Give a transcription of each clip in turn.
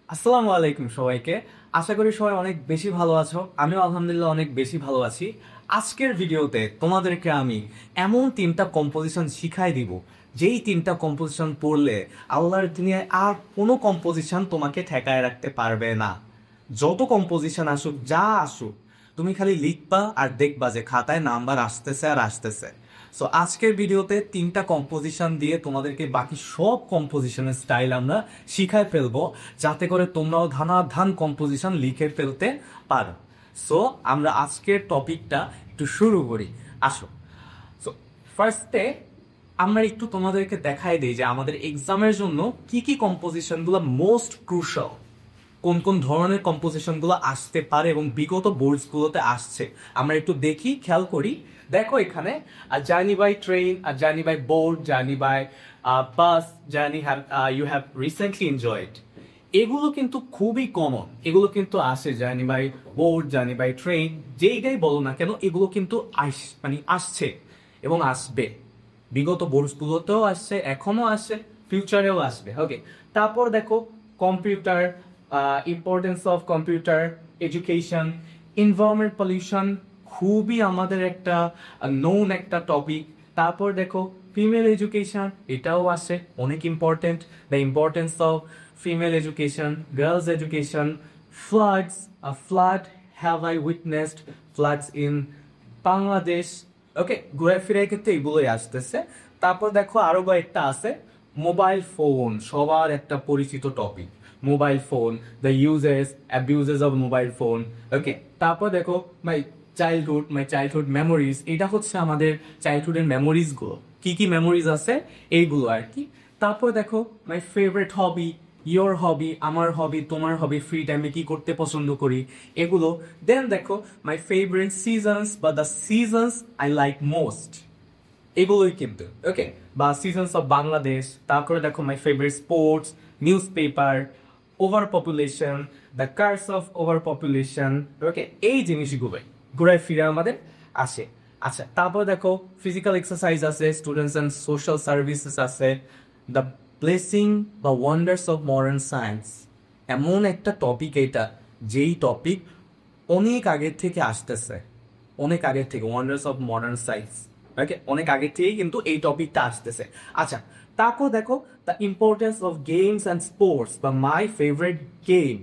আসসালামু আলাইকুম সবাইকে। আশা করি সবাই অনেক বেশি ভালো আছো। আমিও আলহামদুলিল্লাহ অনেক বেশি ভালো আছি। আজকের ভিডিওতে তোমাদেরকে আমি এমন তিনটা কম্পোজিশন শিখাই দিব, যেই তিনটা কম্পোজিশন পড়লে আল্লাহর দুনিয়ায় আর কোনো কম্পোজিশন তোমাকে ঠেকায় রাখতে পারবে না। যত কম্পোজিশন আসুক, যা আসুক, তুমি খালি লিখবা আর দেখবা যে খাতায় নাম্বার আসতেছে আর আসতেছে। সো আজকের ভিডিওতে তিনটা কম্পোজিশন দিয়ে তোমাদেরকে বাকি সব কম্পোজিশনের স্টাইল আমরা শিখায় ফেলবো, যাতে করে তোমরাও ধানাধান কম্পোজিশন লিখে ফেলতে পারো। সো আমরা আজকের টপিকটা একটু শুরু করি, আসো। সো ফার্স্টে আমরা একটু তোমাদেরকে দেখাই দিই যে আমাদের এক্সামের জন্য কি কি কম্পোজিশনগুলো মোস্ট ক্রুশাল, কোন কোন ধরনের কম্পোজিশনগুলো আসতে পারে এবং বিগত বোর্ডসগুলোতে আসছে। আমরা একটু দেখি, খেয়াল করি। দেখো এখানে journey by train, journey by boat, journey by bus, journey have you have recently enjoyed, এগুলো কিন্তু খুবই কমন। এগুলো কিন্তু আসে journey by boat, journey by train, যেইটাই বলো না কেন, এগুলো কিন্তু আসছে এবং আসবে। বিগত বোর্ডসগুলোতেও আসছে, এখনো আসছে, ফিউচারেও আসবে। ওকে, তারপর দেখো computer, importance of computer, education, environment pollution, খুবই আমাদের একটা নোন একটা টপিক। তারপর দেখো ফিমেল এডুকেশন, এটাও আসে, অনেক important. The importance of female education, girls education, floods, flood, have I witnessed floods in Bangladesh. Okay, ঘুরে ফিরে ক্ষেত্রে এগুলোই আসতেছে। তারপর দেখো আরো কয়েকটা আছে। মোবাইল ফোন, সবার একটা পরিচিত topic. Mobile phone, the uses abuses of mobile phone. Okay, তারপর দেখো মাই চাইল্ডহুড মেমোরিজ, এটা হচ্ছে আমাদের চাইল্ডহুডের মেমোরিজ গুলো, কি কি মেমোরিজ আছে এইগুলো আর কি। তারপর দেখো my favourite hobby, your hobby, আমার হবি, তোমার হবি, ফ্রি টাইমে কি করতে পছন্দ করি, এগুলো। দেন দেখো মাই ফেভারিট সিজনস বা the seasons I like most, এগুলোই কিন্তু। ওকে, বা সিজনস অফ বাংলাদেশ। তারপরে দেখো my favourite sports, newspaper, overpopulation, the curse of overpopulation. Okay, এই জিনিসগুলোই ঘুরায় ফিরে আমাদের আসে। আচ্ছা, তারপর দেখো ফিজিক্যাল এক্সারসাইজ আছে, স্টুডেন্টস অ্যান্ড সোশ্যাল সার্ভিসেস আছে, দ্য ব্লেসিং বা ওয়ান্ডার্স অফ মডার্ন সায়েন্স। এমন একটা টপিক এটা, যেই টপিক অনেক আগের থেকে আসতেছে, অনেক আগের থেকে, ওয়ান্ডার্স অফ মডার্ন সায়েন্স। ওকে, অনেক আগের থেকেই কিন্তু এই টপিকটা আসতেছে। আচ্ছা, তারপর দেখো the importance of games and sports বা মাই ফেভারিট গেম।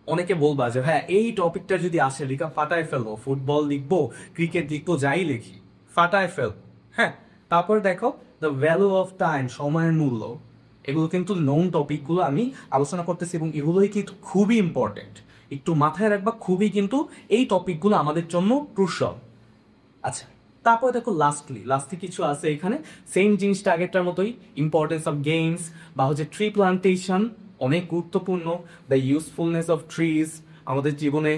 অনেকে বলবা যে হ্যাঁ, এই টপিকটা যদি আসে লিখা ফাটায় ফেলবো, ফুটবল লিখবো, ক্রিকেট লিখবো, যাই লিখি ফাটায় ফেলবো। হ্যাঁ, তারপর দেখো দ্য ভ্যালু অফ টাইম, সময়ের মূল্য। এগুলো কিন্তু নোন টপিকগুলো আমি আলোচনা করতেছি এবং এগুলোই কিন্তু খুবই ইম্পর্টেন্ট। একটু মাথায় রাখবা, খুবই কিন্তু এই টপিকগুলো আমাদের জন্য ক্রুশাল। আচ্ছা, তারপর দেখো লাস্টলি কিছু আছে এখানে, সেম জিনিসটা আগেরটার মতোই। ইম্পর্টেন্স অফ গেমস বা হচ্ছে ট্রি প্লান্টেশন, অনেক গুরুত্বপূর্ণ। দ্য ইউজফুলনেস অফ ট্রিজ, আমাদের জীবনে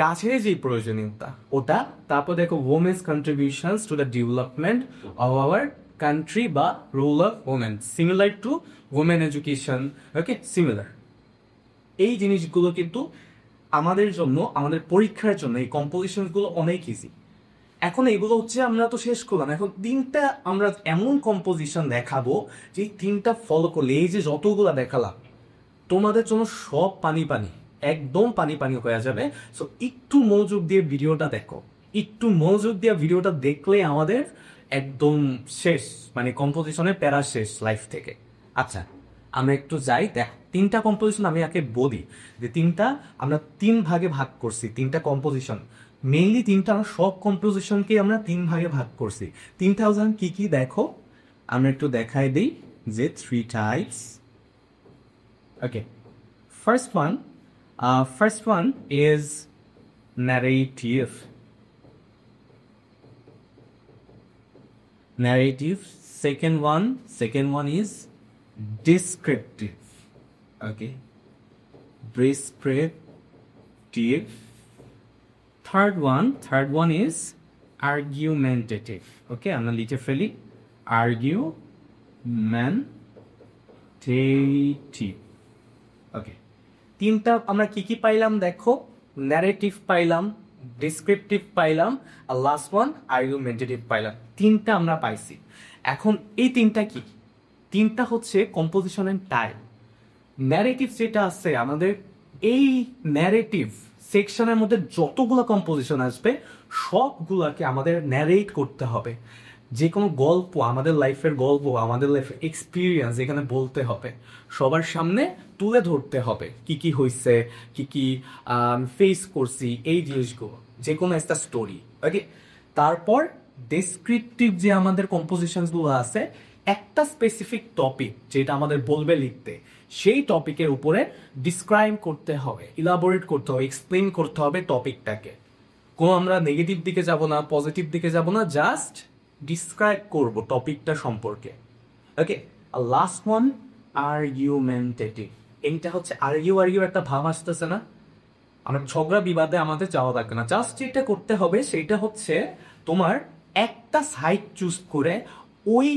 গাছের যে প্রয়োজনীয়তা ওটা। তারপর দেখো women's contributions to the development of our country বা role of women, similar to women education. Okay, similar. এই জিনিসগুলো কিন্তু আমাদের জন্য, আমাদের পরীক্ষার জন্য এই কম্পোজিশনগুলো অনেক ইজি। এখন এগুলো হচ্ছে আমরা তো শেষ করলাম, এখন তিনটা আমরা এমন কম্পোজিশন দেখাবো যে তিনটা ফলো করলে, এই যে যতগুলা দেখালাম, তোমাদের জন্য সব পানি পানি, একদম পানি পানি হয়ে যাবে। সো একটু মনোযোগ দিয়ে ভিডিওটা দেখো, একটু মনোযোগ দিয়ে ভিডিওটা দেখলে আমাদের একদম শেষ, মানে কম্পোজিশনের প্যারা শেষ লাইফ থেকে। আচ্ছা, আমরা একটু যাই। দেখ, তিনটা কম্পোজিশন আমি আগে বলি যে তিনটা আমরা তিন ভাগে ভাগ করছি, তিনটা কম্পোজিশন মেইনলি তিনটা, সব কম্পোজিশনকে আমরা তিন ভাগে ভাগ করছি। তিনটা উদাহরণ কি কি দেখো, আমরা একটু দেখাই দিই যে three types. Okay, first one is narrative. Second one is descriptive. Okay, descriptive. Third one is argumentative. Okay, আমরা লিখে ফেলি argumentative. ওকে, তিনটা আমরা কি কি পাইলাম দেখো, ন্যারেটিভ পাইলাম, ডিসক্রিপটিভ পাইলাম, আর লাস্ট ওয়ান আর্গুমেন্টেটিভ পাইলাম। তিনটা আমরা পাইছি। এখন এই তিনটা কি? তিনটা হচ্ছে কম্পোজিশন এন্ড টাইপ। ন্যারেটিভ যেটা আছে আমাদের, এই ন্যারেটিভ সেকশনের মধ্যে যতগুলো কম্পোজিশন আসবে সবগুলাকে আমাদের ন্যারেট করতে হবে। যে কোনো গল্প, আমাদের লাইফের গল্প, আমাদের লাইফের এক্সপিরিয়েন্স এখানে বলতে হবে, সবার সামনে তুলে ধরতে হবে কি কি হয়েছে, কি কি ফেস করছি, এই জিনিসগুলো, যে কোনো একটা স্টোরি। ওকে, তারপর ডেসক্রিপটিভ যে আমাদের কম্পোজিশনসগুলো আছে, একটা স্পেসিফিক টপিক যেটা আমাদের বলবে লিখতে, সেই টপিকের উপরে ডিসক্রাইব করতে হবে, ইলাবোরেট করতে হবে, এক্সপ্লেন করতে হবে টপিকটাকে। কোনো আমরা নেগেটিভ দিকে যাব না, পজিটিভ দিকে যাব না, জাস্ট ডিসক্রাইব করব টপিকটা সম্পর্কে। ওকে, লাস্ট ওয়ান, আর্গুমেন্টেটিভ। এইটা হচ্ছে আর্গিউ একটা ভাব আসতেছে না, আমরা ঝগড়া বিবাদে আমাদের যাওয়া লাগবে না, জাস্ট যেটা করতে হবে সেটা হচ্ছে তোমার একটা সাইড চুজ করে ওই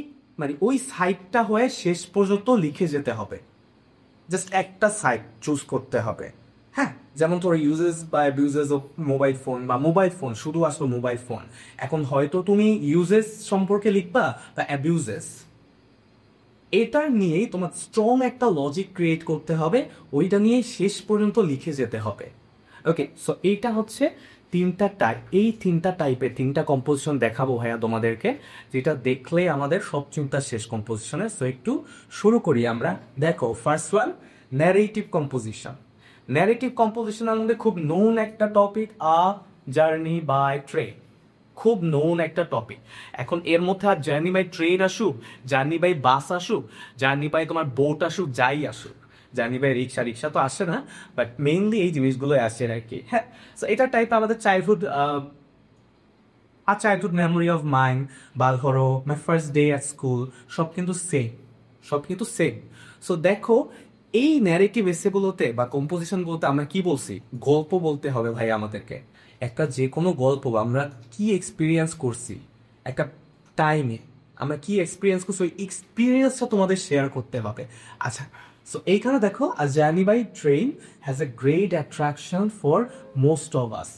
ওই সাইডটা হয়ে শেষ পর্যন্ত লিখে যেতে হবে। জাস্ট একটা সাইড চুজ করতে হবে। হ্যাঁ, যেমন তোর ইউজেস বা অ্যাবিউজেস অফ মোবাইল ফোন, বা মোবাইল ফোন শুধু আসলো মোবাইল ফোন, এখন হয়তো তুমি ইউজেস সম্পর্কে লিখবা বা অ্যাবিউজেস, এটার নিয়েই তোমার স্ট্রং একটা লজিক ক্রিয়েট করতে হবে, ওইটা নিয়ে শেষ পর্যন্ত লিখে যেতে হবে। ওকে, সো এইটা হচ্ছে তিনটা টাইপ, এই তিনটা টাইপের তিনটা কম্পোজিশন দেখাবো ভাইয়া তোমাদেরকে, যেটা দেখলে আমাদের সব চিন্তা শেষ কম্পোজিশনে। সো একটু শুরু করি আমরা। দেখো, ফার্স্ট ওয়ান, ন্যারেটিভ কম্পোজিশন। ন্যারেটিভ কম্পোজিশনের মধ্যে খুব নোন একটা topic, a journey by train, খুব নোন একটা টপিক। এখন এর মধ্যে আর জার্নি বাই ট্রেন আসুক, জার্নি বাই বাস আসুক, জার্নি বাই তোমার বোট আসুক, যাই আসুক, জার্নি বাই রিক্সা, রিক্সা তো আসে না, বাট মেইনলি এই জিনিসগুলো আসে আর কি। হ্যাঁ, সো এটা টাইপ আমাদের childhood, childhood memory of mind, বা ধরো my first day at school, সব কিন্তু সেম, সব কিন্তু সেম। সো দেখো, এই ন্যারেটিভ এসেগুলোতে বা কম্পোজিশন বলতে আমরা কি বলছি, গল্প বলতে হবে ভাই আমাদেরকে। একটা যে কোনো গল্প, আমরা কি এক্সপিরিয়েন্স করছি একটা টাইমে, আমরা কি এক্সপিরিয়েন্স করছি, ওই এক্সপিরিয়েন্সটা তোমাদের শেয়ার করতে হবে। আচ্ছা, সো এইখানে দেখো, a journey by train has a great attraction for most of us.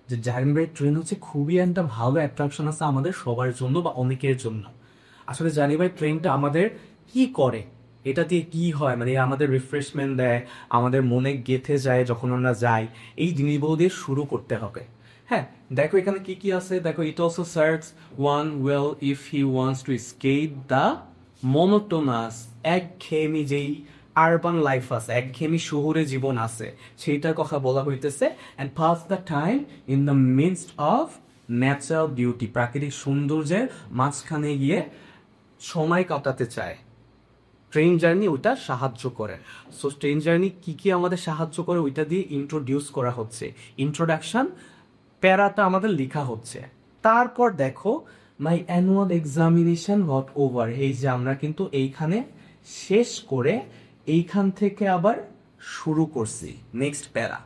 যে জার্নি বাই ট্রেন হচ্ছে খুবই একটা ভালো অ্যাট্রাকশন আছে আমাদের সবার জন্য বা অনেকের জন্য। আসলে জার্নি বাই ট্রেনটা আমাদের কি করে, এটা দিয়ে কি হয়, আমাদের রিফ্রেশমেন্ট দেয়, আমাদের মনে গেঁথে যায় যখন আমরা যাই, এই জিনিসগুলো দিয়ে শুরু করতে হবে। হ্যাঁ, দেখো এখানে কি কি আছে, দেখো, it also serves one well if he wants to escape the monotonous, একঘেয়েমি যেই আরবান লাইফ আছে, একঘেয়েমি শহুরে জীবন আছে, সেইটার কথা বলা হইতেছে। And pass the time in the midst of natural beauty, প্রাকৃতিক সৌন্দর্যের মাঝখানে গিয়ে সময় কাটাতে চায়। ট্রেন জার্নি ওইটা সাহায্য করে। সো ট্রেন জার্নি কি কি আমাদের সাহায্য করে, ওইটা দিয়ে ইন্ট্রোডিউস করা হচ্ছে, ইন্ট্রোডাকশন প্যারাটা আমাদের লেখা হচ্ছে। তারপর দেখো, মাই অ্যানুয়াল এক্সামিনেশন গট ওভার, এই যে আমরা কিন্তু এইখানে শেষ করে এইখান থেকে আবার শুরু করছি নেক্সট প্যারা।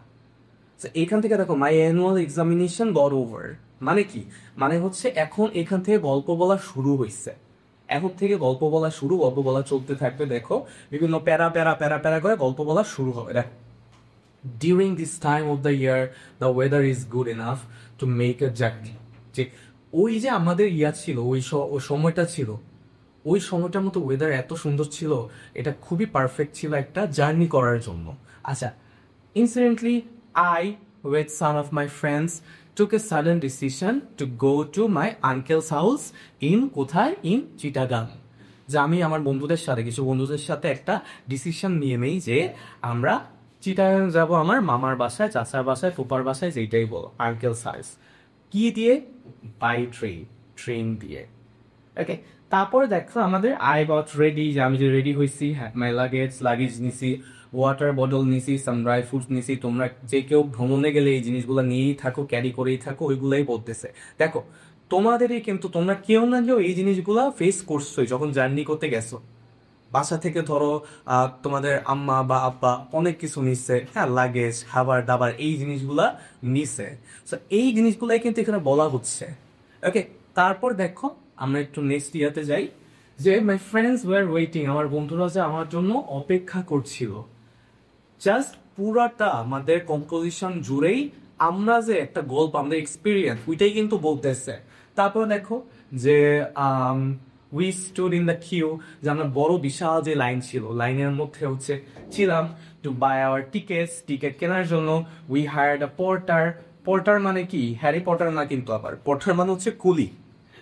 এইখান থেকে দেখো, মাই অ্যানুয়াল এক্সামিনেশন গট ওভার মানে কি, মানে হচ্ছে এখন এখান থেকে গল্প বলা শুরু হয়েছে, এখন থেকে গল্প বলা শুরু, গল্প বলা চলতে থাকবে। দেখো, বিভিন্ন প্যারা প্যারা প্যারা প্যারা করে গল্প বলা শুরু হবে। দেখো, during this time of the year the weather is good enough to make a journey, যে ওই যে আমাদের ছিল, ওই সময়টা ছিল, ওই সময়টার মতো ওয়েদার এত সুন্দর ছিল, এটা খুবই পারফেক্ট ছিল একটা জার্নি করার জন্য। আচ্ছা, incidentally I with some of my friends took a sudden decision to go to my uncle's house in কোথায়, ইন চিটাগাং। যে আমি আমার কিছু বন্ধুদের সাথে একটা ডিসিশন নিয়ে নেই যে আমরা চিটাগাং যাব, আমার মামার বাসায়, চাচার বাসায়, ফুপার বাসায়, যেটাই বলো, আঙ্কেলস হাউস। কি দিয়ে? বাই ট্রেন, ট্রেন দিয়ে। ওকে, তারপর দেখো আমাদের আই গট রেডি, যে আমি যে রেডি হয়েছি, হ্যাঁ, মাই লাগেজ নিছি, ওয়াটার বটল নিছি, সাম ড্রাই ফ্রুটস নিছি। তোমরা যে কেউ ভ্রমণে গেলে এই জিনিসগুলো নিয়েই থাকো, ক্যারি করেই থাকো, ওইগুলাই বলতেছে। দেখো, তোমাদেরই কিন্তু, তোমরা কেউ না কেউ এই জিনিসগুলা ফেস করছোই যখন জার্নি করতে গেছো। বাসা থেকে ধরো তোমাদের আম্মা বা আব্বা অনেক কিছু নিচ্ছে, হ্যাঁ, লাগেজ, খাবার দাবার, এই জিনিসগুলা নিছে। এই জিনিসগুলাই কিন্তু এখানে বলা হচ্ছে। ওকে, তারপর দেখো আমরা একটু নেক্সট ইয়াতে যাই, যে মাই ফ্রেন্ডস ওয়ার ওয়েটিং, আমার বন্ধুরা যে আমার জন্য অপেক্ষা করছিল। জাস্ট পুরাটা আমাদের কম্পোজিশন জুড়েই আমরা যে একটা গল্প, আমাদের এক্সপিরিয়েন্স, ওইটাই কিন্তু বলতেছে। তারপর দেখো যে we stood in the queue, যে আমরা বড় বিশাল যে লাইন ছিল, লাইনের মধ্যে হচ্ছে ছিলাম টু বাই আওয়ার টিকিট কেনার জন্য। We hired a porter. Porter মানে কি? হ্যারি পটার না কিন্তু, আবার পোর্টার মানে হচ্ছে কুলি।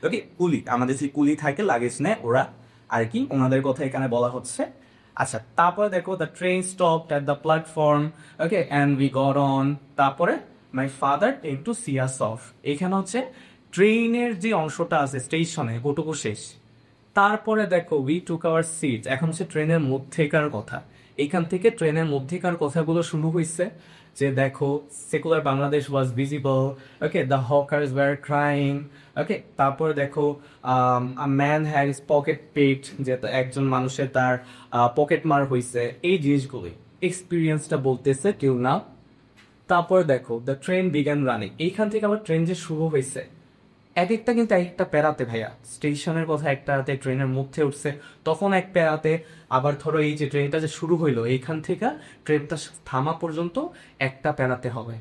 ওকে, কুলি, আমাদের যে কুলি থাকে লাগেজ নেয় ওরা আর কি, ওনাদের কথা এখানে বলা হচ্ছে। আচ্ছা, তারপরে দেখো the train stop at the platform, okay, and we got on. তারপরে my father take to see us off. এখানে হচ্ছে ট্রেনের যে অংশটা আছে স্টেশনে ওটুকু শেষ। তারপরে দেখো উই টুক আওয়ার সিট, এখন হচ্ছে ট্রেনের মধ্যেকার কথা। এইখান থেকে ট্রেনের মধ্যেকার কথাগুলো শুরু হয়েছে, যে দেখো secular Bangladesh was visible, okay, the hawkers were crying, okay. তারপরে দেখো a man had his pocket picked, যে একজন মানুষের তার পকেট মার হয়েছে। এই জিনিসগুলি এক্সপিরিয়েন্সটা বলতেছে টিল নাও। তারপর দেখো দ্য ট্রেন বিগ্যান রানিং, এইখান থেকে আবার ট্রেন যে শুরু হয়েছে, এক একটা কিন্তু এক একটা প্যারাতে ভাইয়া। স্টেশনের কথা এক প্যারাতে, ট্রেনের মধ্যে উঠছে তখন এক প্যারাতে, আবার ধরো এই যে ট্রেনটা যে শুরু হইলো এইখান থেকে ট্রেনটা থামা পর্যন্ত একটা প্যারাতে হবে।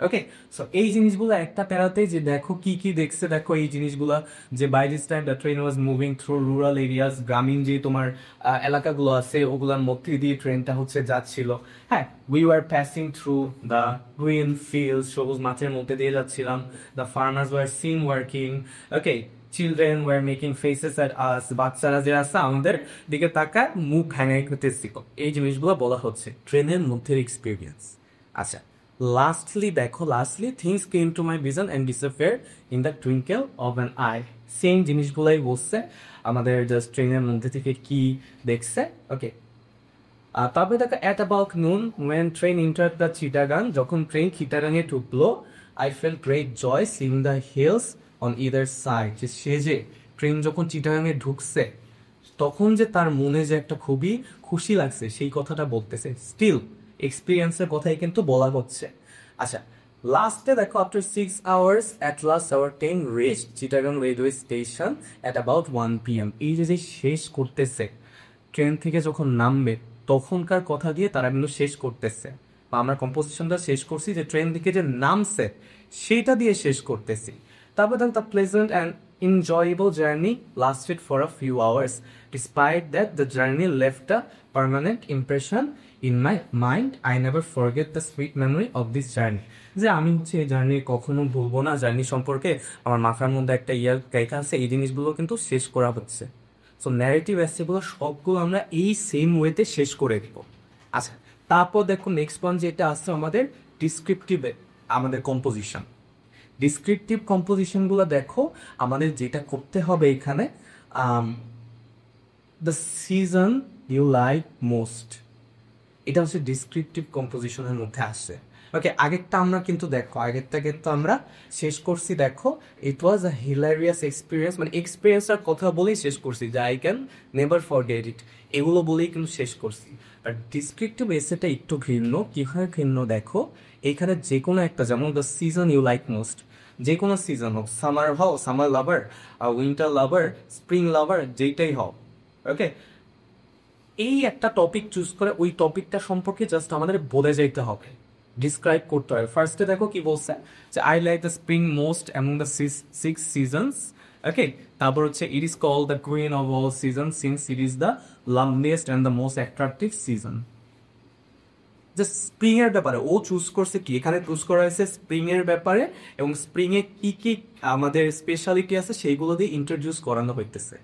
ওকে, সো এই জিনিসগুলো একটা প্যারাতে, যে দেখো কি কি দেখছে, দেখো এই জিনিসগুলা, যে by this time the train was moving through rural areas, গ্রামীণ যে তোমার এলাকাগুলো আছে ওগুলোর মধ্যে দিয়ে ট্রেনটা হচ্ছে যাচ্ছিল। হ্যাঁ, we were passing through the green field, সবুজ মাঠের মধ্যে দিয়ে যাচ্ছিলাম। The farmers were seen working, okay, children were making faces at আস, বাচ্চারা যে আছে আমাদের দিকে তাকায় মুখ হ্যাঙাই করতেছিল। এই জিনিসগুলো বলা হচ্ছে ট্রেনের মধ্যের এক্সপিরিয়েন্স। আচ্ছা, lastly things came to my vision and disappear in the twinkle of an eye. Same জিনিসগুলাই বলছে আমাদের জাস্ট ট্রেনের মধ্যে থেকে কি দেখছে। ওকে, তবে দেখো at about noon when train enter the Chittagong, যখন ট্রেন চিটাগাংয়ে ঢুকলো, I felt great joy seeing the hills on either side, যে সে যে ট্রেন যখন চিটাগাংয়ে ঢুকছে তখন যে তার মনে যে একটা খুবই খুশি লাগছে সেই কথাটা বলতেছে। স্টিল এক্সপিরিয়েন্সের কথাই কিন্তু বলা হচ্ছে। আচ্ছা, লাস্টে দেখো after 6 hours at last our train reach Chittagong railway station at about 1 PM। এই যে শেষ করতেছে, ট্রেন থেকে যখন নামবে তখনকার কথা দিয়ে তারা কিন্তু শেষ করতেছে, বা আমরা কম্পোজিশনটা শেষ করছি যে ট্রেন থেকে যে নামছে সেইটা দিয়ে শেষ করতেছি। তারপর দেখো the pleasant and enjoyable journey lasted for a few hours. Despite that, the journey left a permanent impression in my mind. I never forget the sweet memory of this journey. যে আমি হচ্ছে এই জার্নি কখনো ভুলবো না, journey সম্পর্কে আমার মাথার মধ্যে একটা গাইতে আছে। এই জিনিসগুলো কিন্তু শেষ করা হচ্ছে। সো ন্যারেটিভ এসেগুলো সবগুলো আমরা এই সেম ওয়েতে শেষ করে দিব। আচ্ছা, তারপর দেখো নেক্সট পয়েন্ট যেটা আছে আমাদের ডিসক্রিপটিভে, আমাদের কম্পোজিশন। ডিসক্রিপটিভ কম্পোজিশনগুলো দেখো আমাদের যেটা করতে হবে এখানে, the season you like most, এটা হচ্ছে ডিসক্রিপটিভ কম্পোজিশনের মধ্যে আসছে। ওকে, আগেরটা আমরা কিন্তু দেখো আগেরটা কিন্তু আমরা শেষ করছি। দেখো ইট ওয়াজ আ হিলারিয়াস এক্সপিরিয়েন্স, মানে এক্সপিরিয়েন্সটার কথা বলেই শেষ করছি, যে I can never forget it, এগুলো বলেই কিন্তু শেষ করছি। বাট ডিসক্রিপটিভ এসেটা একটু ভিন্ন। কীভাবে ভিন্ন দেখো, এখানে যে কোনো একটা, যেমন the season you like most, যে কোনো সিজন হোক, সামার হও, summer lover, winter lover, spring lover, যেটাই হোক, ওকে, এই একটা টপিক চুজ করে ওই টপিকটা সম্পর্কে জাস্ট আমাদের বলে যাইতে হবে, ডিসক্রাইব করতে হবে। ফার্স্টে দেখো কি বলছে, যে I like the spring most among the 6 seasons, okay. তারপর হচ্ছে it is called the queen of all season since it is the loveliest and the most attractive season. যে স্প্রিং এর ব্যাপারে ও চুজ করছে কি, এখানে চুজ করা হয়েছে স্প্রিং এর ব্যাপারে, এবং স্প্রিং এ কি কি আমাদের স্পেশালিটি আছে সেইগুলো দিয়ে ইন্ট্রোডিউস করানো হইতেছে।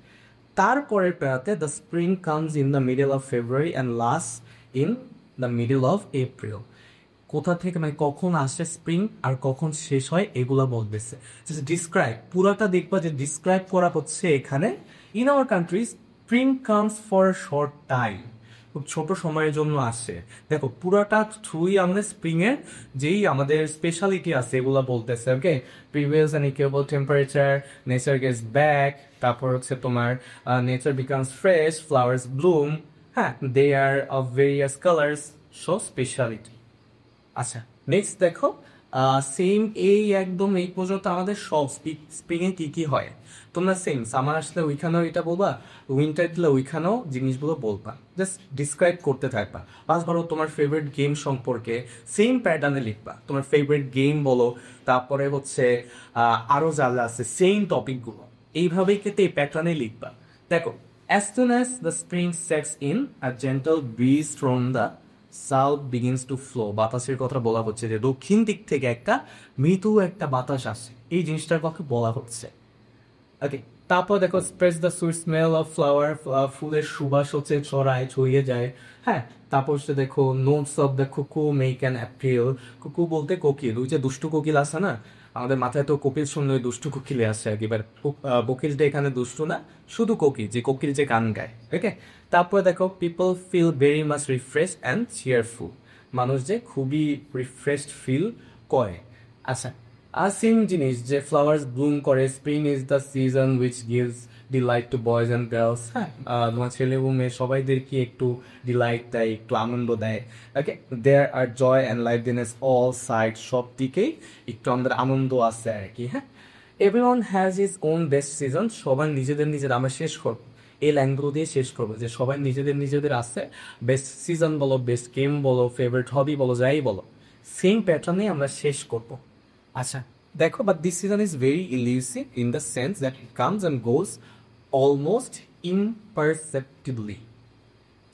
তারপরের প্যারাতে the spring comes in the middle of February and last in the middle of April. কোথা থেকে, মানে কখন আসে স্প্রিং আর কখন শেষ হয় এগুলো বলতেছে। ডিসক্রাইব পুরাটা দেখবা যে ডিসক্রাইব করা হচ্ছে এখানে। In our country spring comes for short time, খুব ছোট সময়ের জন্য আসে। দেখো পুরাটা থ্রুই আমাদের স্প্রিং এর যেই আমাদের স্পেশালিটি আছে এগুলো বলতেছে। Okay, previous and equable temperature, nature gets back, তারপর হচ্ছে তোমার nature becomes fresh, flowers bloom, হ্যাঁ, they are of various colours, so speciality. আচ্ছা, নেক্সট দেখো সেম এই একদম এই পর্যন্ত আমাদের সব স্প্রিং এ কি কি হয় তোমরা সেম সামার আসলে ওইখানেও এটা বলবা, উইন্টার দিলে ওইখানেও জিনিসগুলো বলবা, জাস্ট ডিসক্রাইব করতে থাকবা। বাস ধরো তোমার ফেভারিট গেম সম্পর্কে সেম প্যাটার্নে লিখবা, তোমার ফেভারিট গেম বলো, তারপরে হচ্ছে আরো যা যা আছে সেম টপিকগুলো এইভাবেই কিন্তু এই প্যাটার্নে লিখবা। দেখো, as soon as the spring sets in, a gentle breeze from the south begins to flow. বাতাসের কথা বলা হচ্ছে যে দক্ষিণ দিক থেকে একটা মৃদু একটা বাতাস আসে, এই জিনিসটার কথা বলা হচ্ছে। ওকে, তারপর দেখো spreads the sweet smell of flower, ফুলের সুবাস হচ্ছে ছড়ায়, ছড়িয়ে যায়। হ্যাঁ, তারপর হচ্ছে দেখো নোটস অফ দ্য কুকু মেক অ্যান অ্যাপিল। কুকু বলতে কোকিল, ওই যে দুষ্টু কোকিল আছে না, আমাদের মাথায় তো কোকিল শুনলে ওই দুষ্টু কোকিলে আসে আর কি, এবার কোকিলটা এখানে দুষ্টু না, শুধু কোকিল, যে কোকিল যে গান গায়। ওকে, তারপর দেখো people feel very much refresh and cheerful, মানুষ যে খুবই রিফ্রেশড ফিল করে। আচ্ছা, আর সেম জিনিস যে ফ্লাওয়ার্স ব্লুম করে, spring is the season which gives delight to boys and girls. হ্যাঁ, তোমার ছেলে এবং মেয়ে সবাইদেরকে একটু ডিলাইট দেয়, একটু আনন্দ দেয়। Okay, there are joy and liveliness all side, সব দিকেই একটু আমাদের আনন্দ আছে আর কি। হ্যাঁ, everyone has his own best season, সবাই নিজেদের আমরা শেষ করবো এই লাইনগুলো দিয়ে শেষ করবো, যে সবাই নিজেদের আছে বেস্ট সিজন বলো, বেস্ট গেম বলো, ফেভারিট হবি বলো, যাই বলো, সেম প্যাটার্নে আমরা শেষ করবো। আচ্ছা, দেখো, but this season is very elusive in the sense that it comes and goes almost imperceptibly,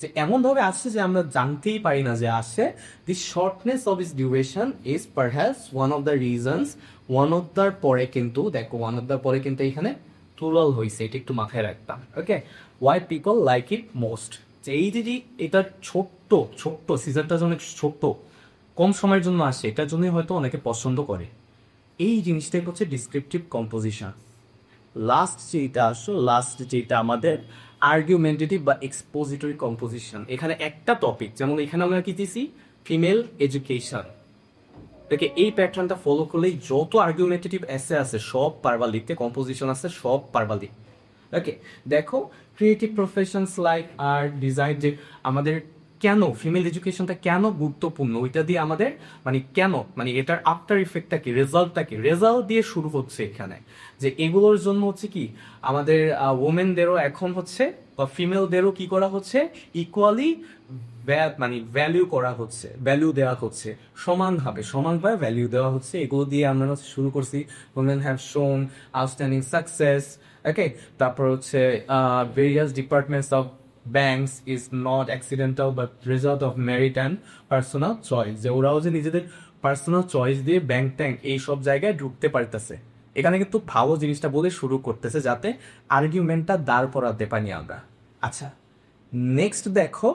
যে এমনভাবে আসছে যে আমরা জানতেই পারি না যে আসে। The shortness of its duration is perhaps one of the reasons. One of their পরে কিন্তু দেখো, ওয়ান অফ দ্যার পরে কিন্তু এখানে প্লুরাল হয়েছে, এটা একটু মাথায় রাখতাম। Okay, why people like it most, যে এই যে এটা ছোট্ট ছোট্ট সিজনটা যে অনেক ছোট্ট, কম সময়ের জন্য আসে, এটার জন্যই হয়তো অনেকে পছন্দ করে। এই জিনিসটাই হচ্ছে ডিসক্রিপটিভ কম্পোজিশন। লাস্ট যেটা আমাদের আর্গুমেন্টেটিভ বা এক্সপোজিটরি কম্পোজিশন। এখানে একটা টপিক, যেমন এখানে আমরা কি দিছি, ফিমেল এডুকেশন। দেখে এই প্যাটার্নটা ফলো করলেই যত আর্গুমেন্টেটিভ এসে আছে সব পারবা লিখতে, কম্পোজিশন আছে সব পারবা লিখতে। ওকে, দেখো creative professions like art, design, যে আমাদের কেন ফিমেল এডুকেশনটা কেন গুরুত্বপূর্ণ, ওইটা দিয়ে আমাদের মানে কেন, মানে এটার আফটার ইফেক্টটা কি, রেজাল্টটা কি, রেজাল্ট দিয়ে শুরু হচ্ছে এখানে। যে এগুলোর জন্য হচ্ছে কি আমাদের ওমেনদেরও এখন হচ্ছে বা ফিমেলদেরও কি করা হচ্ছে, ইকুয়ালি মানে ভ্যালু করা হচ্ছে, ভ্যালু দেওয়া হচ্ছে, সমানভাবে ভ্যালু দেওয়া হচ্ছে। এগুলো দিয়ে আমরা শুরু করছি women have shown outstanding success। ওকে, তারপর হচ্ছে various departments of banks is not accidental but result of merit and personal choice, যে ওরাও যে নিজেদের পার্সোনাল চয়েস দিয়ে ব্যাংক ট্যাঙ্ক এই সব জায়গায় ঢুকতে পারতেছে। এখানে কিন্তু ভালো জিনিসটা বলে শুরু করতেছে যাতে আর্গুমেন্টটা দাঁড় করাতে পারি আমরা। আচ্ছা, নেক্সট দেখো,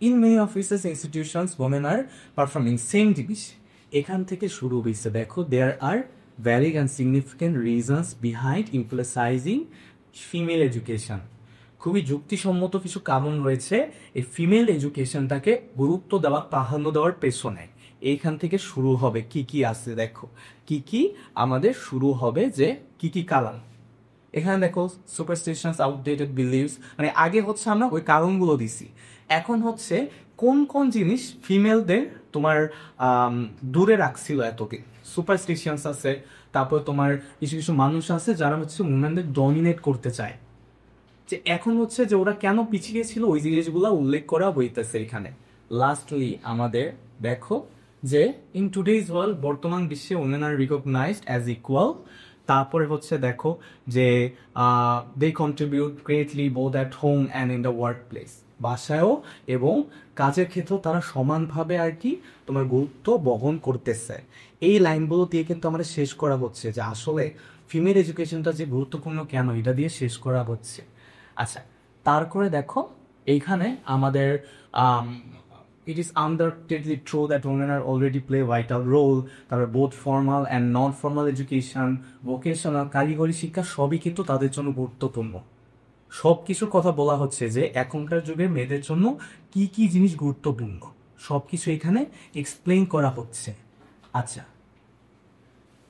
in many offices institutions women are performing same জিনিস, এখান থেকে শুরু হয়েছে। দেখো, there are valid and significant reasons behind emphasising female education. খুবই যুক্তিসম্মত কিছু কারণ রয়েছে এই ফিমেল এডুকেশনটাকে গুরুত্ব দেওয়া, প্রাধান্য দেওয়ার পেছনে। এইখান থেকে শুরু হবে কি কি আছে, দেখো কি কি আমাদের শুরু হবে, যে কি কি কারণ। এখানে দেখো সুপারস্টিশনস, আউটডেটেড বিলিভস, মানে আগে হচ্ছে আমরা ওই কারণগুলো দিছি, এখন হচ্ছে কোন কোন জিনিস ফিমেলদের তোমার দূরে রাখছিল এতদিন। সুপারস্টিশনস আছে, তারপর তোমার কিছু কিছু মানুষ আছে যারা হচ্ছে উমেনদের ডমিনেট করতে চায়, যে এখন হচ্ছে যে ওরা কেন পিছিয়ে ছিল ওই জিনিসগুলো উল্লেখ করা হইতেছে এখানে। লাস্টলি আমাদের দেখো যে ইন টুডেজ ওয়ার্ল্ড, বর্তমান বিশ্বে women are recognised as equal. তারপরে হচ্ছে দেখো যে they contribute greatly both at home and in the workplace, বাসায়ও এবং কাজের ক্ষেত্রেও তারা সমানভাবে আর কি তোমার গুরুত্ব বহন করতেছে। এই লাইনগুলো দিয়ে কিন্তু আমাদের শেষ করা হচ্ছে যে আসলে ফিমেল এডুকেশনটা যে গুরুত্বপূর্ণ কেন, এটা দিয়ে শেষ করা হচ্ছে। আচ্ছা, তারপরে দেখো এইখানে আমাদের it is undoubtedly true that women are already play vital role, তারপরে both formal and non-formal education, vocational, কারিগরি শিক্ষা সবই কিন্তু তাদের জন্য গুরুত্বপূর্ণ। সব কিছুর কথা বলা হচ্ছে যে এখনকার যুগে মেয়েদের জন্য কি কি জিনিস গুরুত্বপূর্ণ, সব কিছু এখানে এক্সপ্লেইন করা হচ্ছে। আচ্ছা,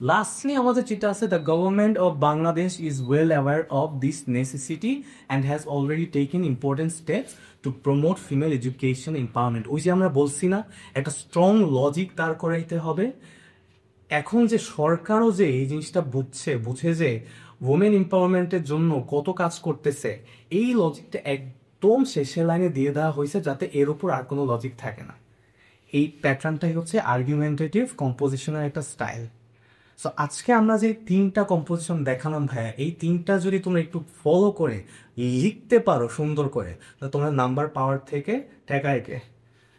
লাস্টলি আমাদের যেটা আছে, the government of Bangladesh is well aware of this necessity and has already taken important steps to promote female education empowerment. ওই যে আমরা বলছি না, একটা স্ট্রং লজিক দাঁড় করাইতে হবে। এখন যে সরকারও যে এই জিনিসটা বুঝে যে ওমেন এম্পাওয়ারমেন্টের জন্য কত কাজ করতেছে, এই লজিকটা একদম শেষের লাইনে দিয়ে দেওয়া হয়েছে যাতে এর উপর আর কোনো লজিক থাকে না। এই প্যাটার্নটাই হচ্ছে আর্গুমেন্টেটিভ কম্পোজিশনের একটা স্টাইল। সো আজকে আমরা যে তিনটা কম্পোজিশন দেখালাম ভাইয়া, এই তিনটা যদি তোমরা একটু ফলো করে লিখতে পারো সুন্দর করে, তো তোমরা নাম্বার পাওয়ার থেকে ঠেকায়কে।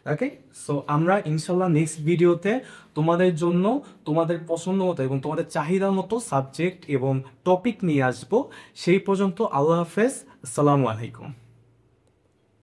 ওকে, সো আমরা ইনশাল্লাহ নেক্সট ভিডিওতে তোমাদের জন্য তোমাদের পছন্দ মতো এবং তোমাদের চাহিদা মতো সাবজেক্ট এবং টপিক নিয়ে আসবো। সেই পর্যন্ত আল্লাহ হাফেজ, আসসালামু আলাইকুম।